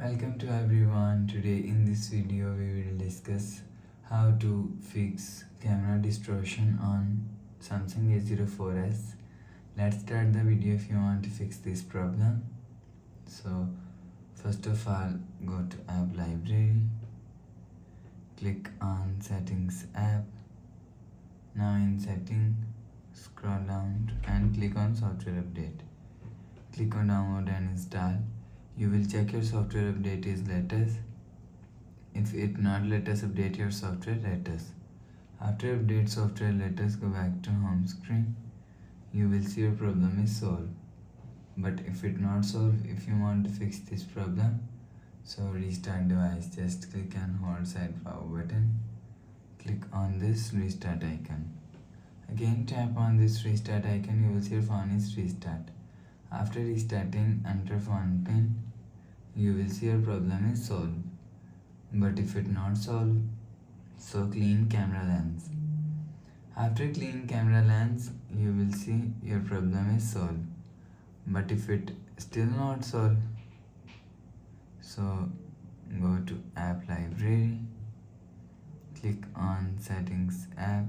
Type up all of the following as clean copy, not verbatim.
Welcome to everyone. Today in this video we will discuss how to fix camera distortion on Samsung A04S. Let's start the video if you want to fix this problem. So first of all, go to app library, click on settings app. Now in setting, scroll down and click on software update. Click on download and install. You will check your software update is latest. If it not latest, update your software latest. After update software latest, go back to home screen. You will see your problem is solved. But if it not solved, if you want to fix this problem, so restart device, just click and hold side power button. Click on this restart icon. Again tap on this restart icon, you will see your phone is restart. After restarting, enter phone pin. You will see your problem is solved. But if it not solved, so clean camera lens. After clean camera lens, you will see your problem is solved. But if it still not solved, so go to app library, click on settings app.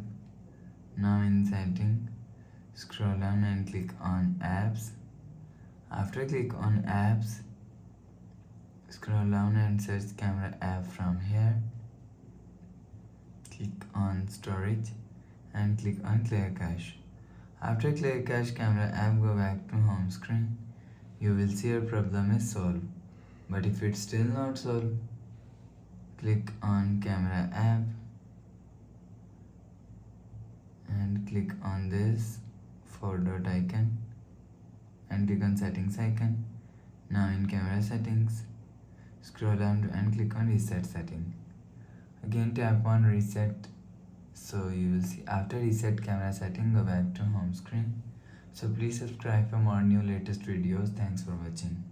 Now in setting, scroll down and click on apps. After click on apps, scroll down and search camera app from here. Click on storage and click on clear cache. After clear cache camera app, go back to home screen. You will see your problem is solved. But if it's still not solved, click on camera app and click on this 4-dot icon and click on settings icon. Now in camera settings, scroll down and click on reset setting. Again tap on reset. So you will see after reset camera setting, go back to home screen. So please subscribe for more new latest videos. Thanks for watching.